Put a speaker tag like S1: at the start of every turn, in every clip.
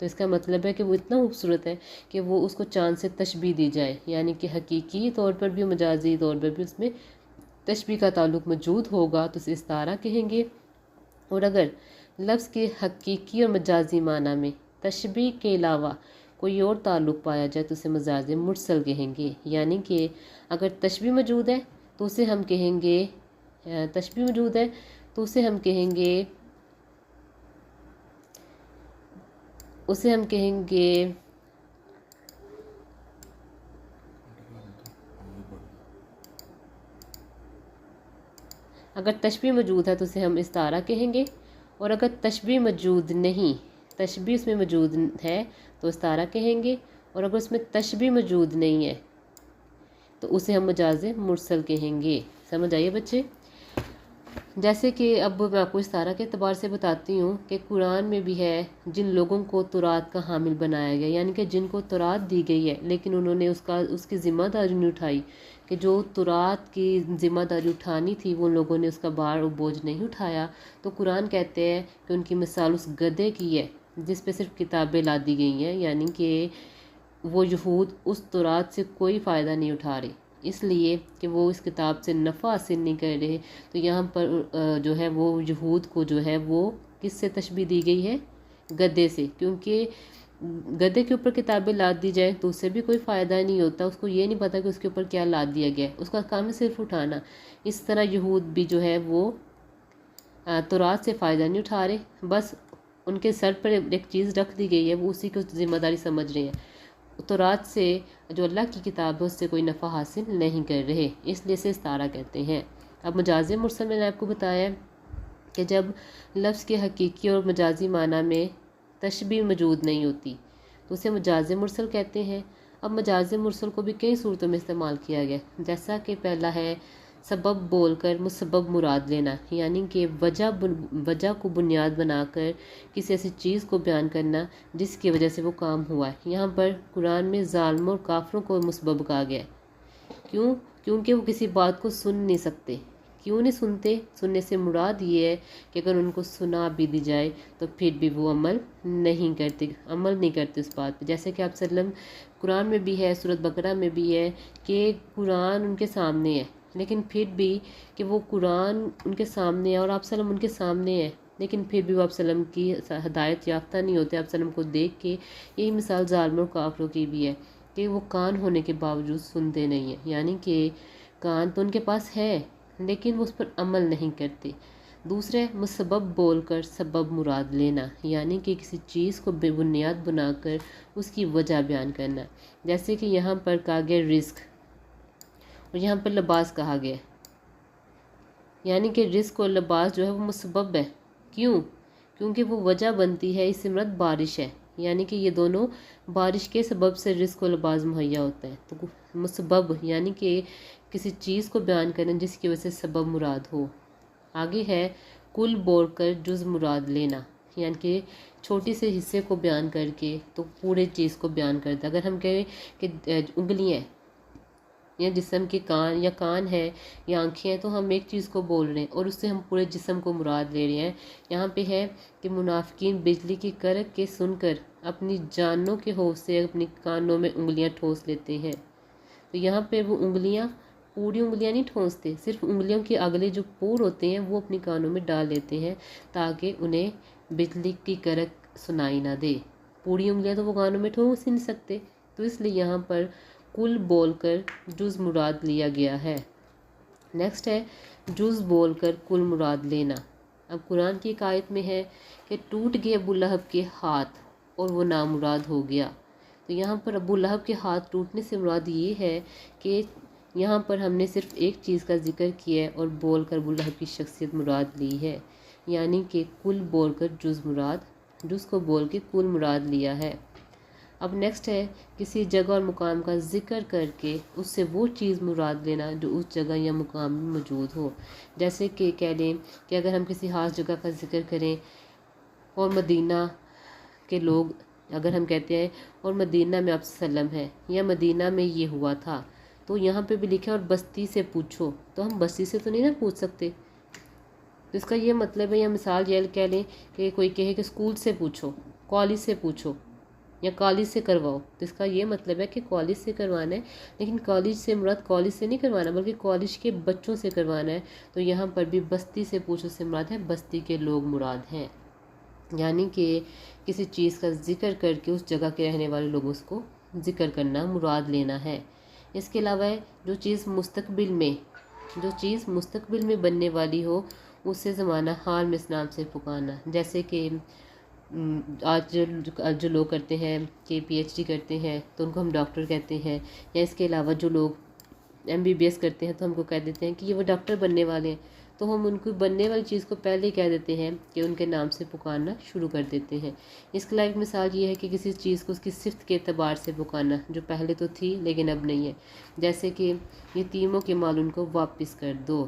S1: تو اس کا مطلب ہے کہ وہ اتنا خوبصورت ہے کہ وہ اس کو چاند سے تشبیہ دی جائے، یعنی کہ حقیقی طور پر بھی مجازی طور پر بھی اس میں تشبیہ کا تعلق موجود ہوگا تو اسے استعارہ کہیں گے۔ اور اگر لفظ کے حقیقی اور مجازی معنی میں تشبیہ کے علاوہ کوئی اور تعلق پایا جائے تو اسے مجاز مرسل کہیں گے، یعنی کہ اگر تشبیہ موجود ہے تو اسے ہم کہیں گے تشبیہ موجود ہے تو اسے ہم کہیں گے اگر تشبیہ موجود ہے تو اسے ہم استعارہ کہیں گے، اور اگر تشبیہ موجود نہیں، تشبیہ اس میں موجود ہے تو استعارہ کہیں گے، اور اگر اس میں تشبیہ موجود نہیں ہے تو اسے ہم مجاز مرسل کہیں گے۔ سمجھ آئیے بچے؟ جیسے کہ اب میں آپ کو استعارہ کے اعتبار سے بتاتی ہوں کہ قرآن میں بھی ہے جن لوگوں کو تورات کا حامل بنایا گیا، یعنی کہ جن کو تورات دی گئی ہے لیکن انہوں نے اس کی ذمہ داری نہیں اٹھائی، کہ جو تورات کی ذمہ داری اٹھانی تھی وہ لوگوں نے اس کا بار اور بوجھ نہیں اٹھایا، تو قرآن کہتے ہیں کہ ان کی مثال اس گدھے کی ہے جس پہ صرف کتابیں لا دی گئی ہیں، یعنی کہ وہ یہود اس تورات سے کوئی فائدہ نہیں اٹھا رہے، اس لیے کہ وہ اس کتاب سے نفع حاصل نہیں کر رہے۔ تو یہاں پر جو ہے وہ یہود کو جو ہے وہ کس سے تشبیہ دی گئی ہے؟ گدھے سے، کیونکہ گدھے کے اوپر کتابیں لاد دی جائیں تو اس سے بھی کوئی فائدہ نہیں ہوتا، اس کو یہ نہیں پتا کہ اس کے اوپر کیا لاد دیا گیا ہے، اس کا کام ہے صرف اٹھانا۔ اس طرح یہود بھی جو ہے وہ تورات سے فائدہ نہیں اٹھا رہے، بس ان کے سر پر ایک چیز رکھ دی گئی ہے، وہ اسی کو ذمہ داری سمجھ رہے ہیں، تورات سے جو اللہ کی کتاب ہے اس سے کوئی نفع حاصل نہیں کر رہے، اس لیے اسے استعارہ کہتے ہیں۔ اب مجاز مرسل میں نے آپ کو بتایا کہ جب لفظ کے حقیقی اور مجازی معنی میں تشبیہ موجود نہیں ہوتی تو اسے مجاز مرسل کہتے ہیں۔ اب مجاز مرسل کو بھی کئی صورتوں میں استعمال کیا گیا، جیسا کہ پہلا ہے سبب بول کر مسبب مراد لینا، یعنی کہ وجہ کو بنیاد بنا کر کسی ایسی چیز کو بیان کرنا جس کی وجہ سے وہ کام ہوا ہے۔ یہاں پر قرآن میں ظالموں اور کافروں کو مسبب کہا گیا ہے، کیونکہ وہ کسی بات کو سن نہیں سکتے۔ کیوں نہیں سنتے؟ سننے سے مراد یہ ہے کہ اگر ان کو سنا بھی دی جائے تو پھر بھی وہ عمل نہیں کرتے اس بات پہ، جیسے کہ آپ وسلم قرآن میں بھی ہے، سورۃ بقرہ میں بھی ہے کہ قرآن ان کے سامنے ہے لیکن پھر بھی کہ وہ قرآن ان کے سامنے ہے اور آپ وسلم ان کے سامنے ہے لیکن پھر بھی وہ آپ وسلم کی ہدایت یافتہ نہیں ہوتے، آپ وسلم کو دیکھ کے۔ یہی مثال ظالموں اور کافروں کی بھی ہے کہ وہ کان ہونے کے باوجود سنتے نہیں ہیں، یعنی کہ کان تو ان کے پاس ہے لیکن وہ اس پر عمل نہیں کرتے۔ دوسرے مسبب بول کر سبب مراد لینا، یعنی کہ کسی چیز کو بے بنیاد بنا کر اس کی وجہ بیان کرنا، جیسے کہ یہاں پر کہا گیا رزق اور یہاں پر لباس کہا گیا، یعنی کہ رزق اور لباس جو ہے وہ مسبب ہے۔ کیونکہ وہ وجہ بنتی ہے، اس سے مراد بارش ہے، یعنی کہ یہ دونوں بارش کے سبب سے رزق و لباس مہیا ہوتا ہے۔ تو مسبب یعنی کہ کسی چیز کو بیان کرنا جس کی وجہ سے سبب مراد ہو۔ آگے ہے کل بول کر جز مراد لینا، یعنی کہ چھوٹی سے حصے کو بیان کر کے تو پورے چیز کو بیان کرتا ہے۔ اگر ہم کہیں کہ انگلیاں یا جسم کے کان ہے یا آنکھیں ہیں تو ہم ایک چیز کو بول رہے ہیں اور اس سے ہم پورے جسم کو مراد لے رہے ہیں۔ یہاں پہ ہے کہ منافقین بجلی کی کرک کے سن کر اپنی جانوں کے خوف سے اپنی کانوں میں انگلیاں ٹھونس لیتے ہیں، تو یہاں پہ وہ پوری انگلیاں نہیں ٹھونستے، صرف انگلیوں کے اگلے جو پور ہوتے ہیں وہ اپنی کانوں میں ڈال لیتے ہیں تاکہ انہیں بجلی کی کرک سنائی نہ دے۔ پوری انگلیاں تو وہ کانوں میں ٹھونس ہی نہیں سکتے، تو اس لیے یہاں پر کل بول کر جز مراد لیا گیا ہے۔ نیکسٹ ہے جز بول کر کل مراد لینا۔ اب قرآن کی ایک آیت میں ہے کہ ٹوٹ گئے ابو لہب کے ہاتھ اور وہ نامراد ہو گیا، تو یہاں پر ابو لہب کے ہاتھ ٹوٹنے سے مراد یہ ہے کہ یہاں پر ہم نے صرف ایک چیز کا ذکر کیا ہے اور بول کر ابو لہب کی شخصیت مراد لی ہے، یعنی کہ کل بول کر جز کو بول کے کل مراد لیا ہے۔ اب نیکسٹ ہے کسی جگہ اور مقام کا ذکر کر کے اس سے وہ چیز مراد لینا جو اس جگہ یا مقام میں موجود ہو، جیسے کہ کہہ لیں کہ اگر ہم کسی خاص جگہ کا ذکر کریں اور مدینہ کے لوگ، اگر ہم کہتے ہیں اور مدینہ میں آپ وسلم ہے یا مدینہ میں یہ ہوا تھا، تو یہاں پہ بھی لکھا اور بستی سے پوچھو، تو ہم بستی سے تو نہیں نا پوچھ سکتے، تو اس کا یہ مطلب ہے، یا مثال یہ کہہ لیں کہ کوئی کہے کہ اسکول سے پوچھو، کالج سے پوچھو، یا کالج سے کرواؤ، تو اس کا یہ مطلب ہے کہ کالج سے کروانا ہے، لیکن کالج سے مراد کالج سے نہیں کروانا بلکہ کالج کے بچوں سے کروانا ہے۔ تو یہاں پر بھی بستی سے پوچھو سے مراد ہے بستی کے لوگ مراد ہیں، یعنی کہ کسی چیز کا ذکر کر کے اس جگہ کے رہنے والے لوگوں کو ذکر کرنا، مراد لینا ہے۔ اس کے علاوہ جو چیز مستقبل میں بننے والی ہو اسے زمانہ حال میں اس نام سے پکارنا، جیسے کہ آج جو لوگ کرتے ہیں کہ پی ایچ ڈی کرتے ہیں تو ان کو ہم ڈاکٹر کہتے ہیں، یا اس کے علاوہ جو لوگ ایم بی بی ایس کرتے ہیں تو ہم کو کہہ دیتے ہیں کہ یہ وہ ڈاکٹر بننے والے ہیں، تو ہم ان کو بننے والی چیز کو پہلے ہی کہہ دیتے ہیں کہ ان کے نام سے پکارنا شروع کر دیتے ہیں۔ اس کے علاوہ ایک مثال یہ ہے کہ کسی چیز کو اس کی صفت کے اعتبار سے پکارنا جو پہلے تو تھی لیکن اب نہیں ہے، جیسے کہ یتیموں کے مال ان کو واپس کر دو۔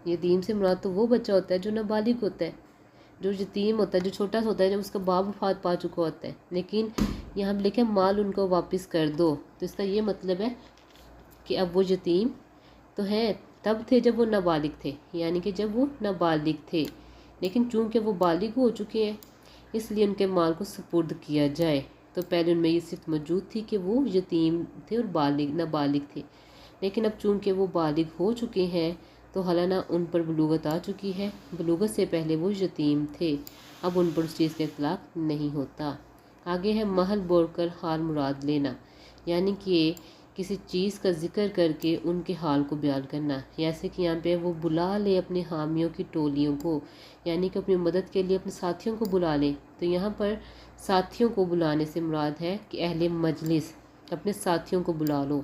S1: یتیم سے مراد تو وہ بچہ ہوتا ہے جو نابالغ ہوتا ہے، جو یتیم ہوتا ہے، جو چھوٹا سا ہوتا ہے، جب اس کا باپ وفات پا چکا ہوتا ہے، لیکن یہاں ہم لکھیں مال ان کو واپس کر دو، تو اس کا یہ مطلب ہے کہ اب وہ یتیم تو ہیں، تب تھے جب وہ نابالغ تھے، یعنی کہ جب وہ نابالغ تھے، لیکن چونکہ وہ بالغ ہو چکے ہیں اس لیے ان کے مال کو سپرد کیا جائے۔ تو پہلے ان میں یہ صفت موجود تھی کہ وہ یتیم تھے اور نابالغ تھے، لیکن اب چونکہ وہ بالغ ہو چکے ہیں تو حالانہ ان پر بلوغت آ چکی ہے، بلوغت سے پہلے وہ یتیم تھے، اب ان پر اس چیز کا اطلاق نہیں ہوتا۔ آگے ہے محل بول کر حال مراد لینا، یعنی کہ کسی چیز کا ذکر کر کے ان کے حال کو بیان کرنا، جیسے کہ یہاں پہ وہ بلا لے اپنے حامیوں کی ٹولیوں کو، یعنی کہ اپنی مدد کے لیے اپنے ساتھیوں کو بلا لے، تو یہاں پر ساتھیوں کو بلانے سے مراد ہے کہ اہل مجلس اپنے ساتھیوں کو بلا لو۔